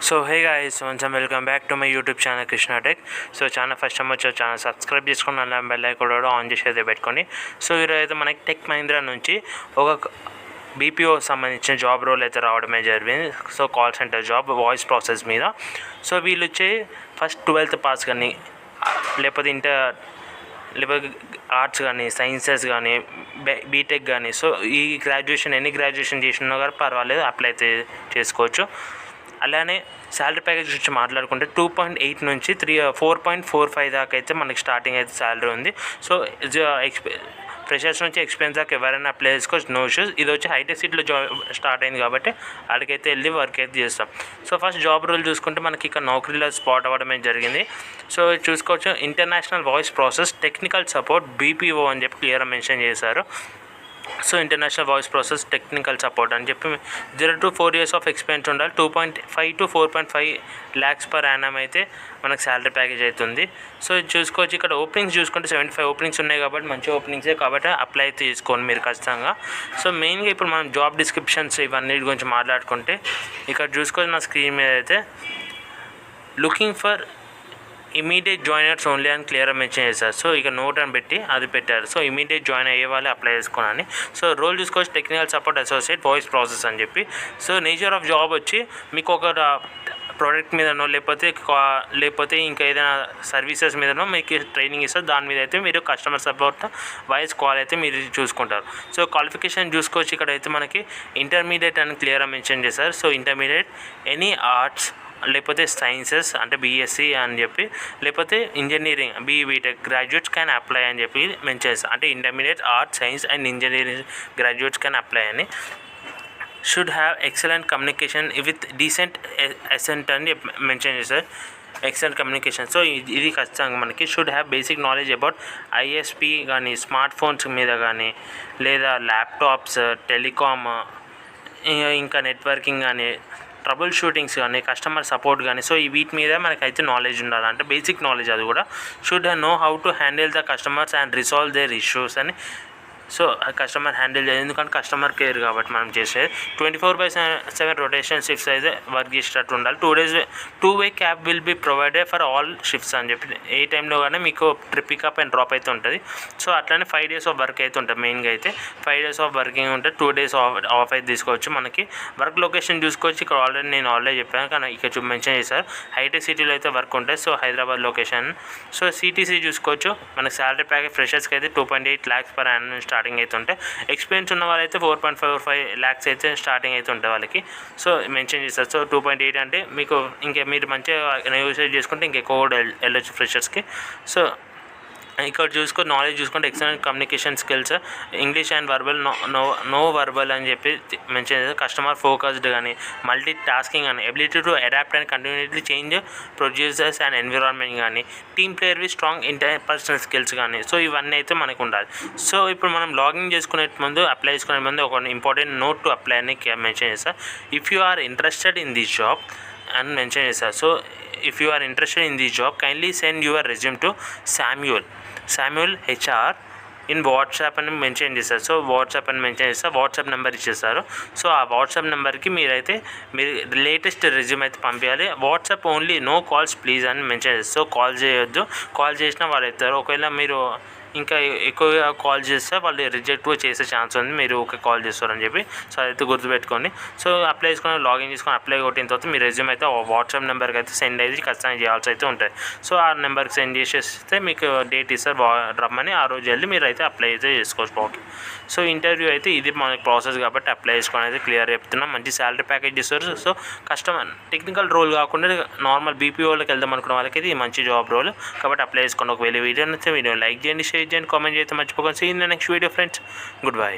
So hey guys, కొంచెం welcome back to my YouTube channel Krishna tech. So channel first time వచ్చి channel subscribe చేసుకుని అలా bell icon కూడా on చేసి అయితే పెట్టుకోండి. సో ఈరోజు అయితే మనకి టెక్ మహీంద్రా నుంచి ఒక బీపీఓ సంబంధించిన జాబ్ రోల్ అయితే రావడమే జరిగింది. So call centre job, voice process మీద. సో వీళ్ళు వచ్చి ఫస్ట్ 12th పాస్ కానీ లేకపోతే లేకపోతే ఆర్ట్స్ కానీ, సైన్సెస్ కానీ, బీటెక్ కానీ, సో ఈ ఎనీ గ్రాడ్యుయేషన్ చేసినా కానీ పర్వాలేదు, అప్లై అయితే చేసుకోవచ్చు. అలానే శాలరీ ప్యాకేజ్ గురించి మాట్లాడుకుంటే 2.8 నుంచి 4.45 దాకా అయితే మనకి స్టార్టింగ్ అయితే శాలరీ ఉంది. సో ఫ్రెషర్స్ నుంచి ఎక్స్పీరియన్స్ దాకా ఎవరైనా అప్లై చేసుకోవచ్చు, నో ఇష్యూస్. ఇది వచ్చి హైటెక్ సిటీలో స్టార్ట్ అయింది కాబట్టి అక్కడికైతే వెళ్ళి వర్క్ అయితే చేస్తాం. సో ఫస్ట్ జాబ్ రోల్ చూసుకుంటే మనకి ఇక్కడ నౌకరీలో స్పాట్ అవ్వడమే జరిగింది. సో చూసుకోవచ్చు, international voice process technical support BPO అని చెప్పి క్లియర్గా మెన్షన్ చేశారు. So international voice process technical support అని చెప్పి 0 to 4 years ఆఫ్ ఎక్స్పీరియన్స్ ఉండాలి. 2.5 to 4.5 lakhs per annum అయితే మనకు శాలరీ ప్యాకేజ్ అవుతుంది. సో చూసుకోవచ్చు, ఇక్కడ ఓపెనింగ్స్ చూసుకుంటే 75 ఓపెనింగ్స్ ఉన్నాయి కాబట్టి మంచి ఓపెనింగ్సే కాబట్టి అప్లై అయితే చేసుకోండి మీరు ఖచ్చితంగా. సో మెయిన్గా ఇప్పుడు మనం జాబ్ డిస్క్రిప్షన్స్ ఇవన్నీ గురించి మాట్లాడుకుంటే ఇక్కడ చూసుకోవచ్చు, నా స్క్రీన్ మీద అయితే looking for immediate joiners only అని క్లియర్గా మెన్షన్ చేశారు. సో ఇక నోట్ అని పెట్టి అది పెట్టారు. సో ఇమీడియట్ జాయిన్ అయ్యే వాళ్ళు అప్లై చేసుకోనని. సో రోల్ చూసుకోవచ్చు, technical support associate voice process అని చెప్పి. సో నేచర్ ఆఫ్ జాబ్ వచ్చి మీకు ఒక ప్రోడక్ట్ మీదనో లేకపోతే ఇంకా ఏదైనా సర్వీసెస్ మీదనో మీకు ట్రైనింగ్ ఇస్తారు. దాని మీద అయితే మీరు కస్టమర్ సపోర్ట్ వాయిస్ కాల్ అయితే మీరు చూసుకుంటారు. సో క్వాలిఫికేషన్ చూసుకోవచ్చు, ఇక్కడ అయితే మనకి ఇంటర్మీడియట్ అని క్లియర్గా మెన్షన్ చేశారు. సో ఇంటర్మీడియట్ ఎనీ ఆర్ట్స్ లేకపోతే సైన్సెస్ అంటే బీఎస్సీ అని చెప్పి, లేకపోతే engineering BTech graduates can apply అని చెప్పి మెన్షన్ చేస్తారు. అంటే intermediate arts, science and engineering graduates can apply అని. Should have excellent communication with decent accent అని మెన్షన్ చేశారు. Excellent communication. సో ఇది ఖచ్చితంగా మనకి should have basic knowledge about ISP కానీ, స్మార్ట్ ఫోన్స్ మీద కానీ, లేదా ల్యాప్టాప్స్, టెలికామ్, ఇంకా నెట్వర్కింగ్ కానీ, ట్రబుల్ షూటింగ్స్ కానీ, కస్టమర్ సపోర్ట్ కానీ. సో ఈ వీటి మీద మనకైతే నాలెడ్జ్ ఉండాలి, అంటే బేసిక్ నాలెడ్జ్. అది కూడా should know how to handle the customers and resolve there issues అని. సో కస్టమర్ హ్యాండిల్ చేయాలి, ఎందుకంటే కస్టమర్ కేర్ కాబట్టి మనం చేసేది. 24/7 రొటేషన్ షిఫ్ట్స్ అయితే వర్క్ చేసేటట్టు ఉండాలి. 2 days 2-way cab will be provided for all shifts అని చెప్పి. ఏ టైంలో కానీ మీకు పికప్ అండ్ డ్రాప్ అయితే ఉంటుంది. సో అట్లనే 5 days ఆఫ్ వర్క్ అయితే ఉంటుంది. మెయిన్గా అయితే 5 days ఆఫ్ వర్కింగ్ ఉంటుంది. 2 days ఆఫ్ అయితే తీసుకోవచ్చు. మనకి వర్క్ లొకేషన్ చూసుకోవచ్చు, ఇక్కడ నేను ఆల్రెడీ చెప్పాను కానీ ఇక్కడ మెన్షన్ చేశారు. హైటెక్ సిటీలో అయితే వర్క్ ఉంటుంది. So Hyderabad location. So CTC చూసుకోవచ్చు, మనకి శాలరీ ప్యాకేజ్ ఫ్రెషర్స్కి అయితే 2.8 lakhs per annum స్టార్టింగ్ అయితే ఉంటాయి. ఎక్స్పీరియన్స్ ఉన్న వాళ్ళైతే 4.45 lakhs అయితే స్టార్టింగ్ అయితే ఉంటాయి వాళ్ళకి. సో మెన్షన్ చేస్తారు. సో 2.8 అంటే మీకు మీరు మంచిగా నెగోషియేట్ చేసుకుంటే ఇంకెక్కువ కూడా వెళ్ళొచ్చు ఫ్రెషర్స్కి. సో ఇక్కడ నాలెడ్జ్ చూసుకుంటే excellent communication skills, English and verbal, no verbal అని చెప్పి మెన్షన్ చేస్తారు. కస్టమర్ ఫోకస్డ్ కానీ, మల్టీ టాస్కింగ్ కానీ, ability to adapt and continuously change producers and environment కానీ, team player with strong interpersonal skills కానీ. సో ఇవన్నీ అయితే మనకు ఉండాలి. సో ఇప్పుడు మనం లాగిన్ చేసుకునే ముందు, అప్లై చేసుకునే ముందు ఒక ఇంపార్టెంట్ నోట్ టు అప్లై అని మెన్షన్ చేస్తారు. If you are interested in this job అని మెన్షన్ చేస్తారు. So if you are interested in this job, kindly send your resume to Samuel HR in WhatsApp అని mention చేస్తారు. So WhatsApp అని mention చేస్తారు, WhatsApp number ఇచ్చేస్తారు. So ఆ WhatsApp నెంబర్కి మీరు లేటెస్ట్ రెజ్యూమ్ అయితే పంపించాలి. WhatsApp only, no calls please అని మెన్షన్ చేస్తారు. సో కాల్ చేయొద్దు, కాల్ చేసినా వాళ్ళు ఎత్తారు. ఒకవేళ మీరు ఇంకా ఎక్కువగా కాల్ చేస్తే వాళ్ళు రిజెక్ట్ చేసే ఛాన్స్ ఉంది, మీరు ఓకే కాల్ చేస్తారని చెప్పి. సో అదైతే గుర్తుపెట్టుకోండి. సో అప్లై చేసుకొని లాగిన్ చేసుకొని అప్లై కొట్టిన తర్వాత మీ రెజ్యూమ్ అయితే వాట్సాప్ నెంబర్కి అయితే సెండ్ అయితే ఖచ్చితంగా చేయాల్సి అయితే ఉంటుంది. సో ఆ నెంబర్కి సెండ్ చేసేస్తే మీకు డేట్ ఇస్తారు రమ్మని, ఆ రోజు వెళ్ళి మీరు అయితే అప్లై అయితే చేసుకోవచ్చు. ఓకే. సో ఇంటర్వ్యూ అయితే ఇది మనకి ప్రాసెస్ కాబట్టి అప్లై చేసుకొని అయితే క్లియర్ చెప్తున్నాం. మంచి శాలరీ ప్యాకేజ్ ఇస్తారు. సో కస్టమర్ టెక్నికల్ రోల్ కాకుండా నార్మల్ బీపీఓలోకి వెళ్దాం అనుకున్న వాళ్ళకి ఇది మంచి జాబ్ రోల్ కాబట్టి అప్లై చేసుకోండి. ఒకవేళ వీడియో నచ్చితే వీడియో లైక్ చేయండి, షేర్ చేయండి, కామెంట్ చేస్తే మర్చిపోకండి. See in the next video friends. Good by.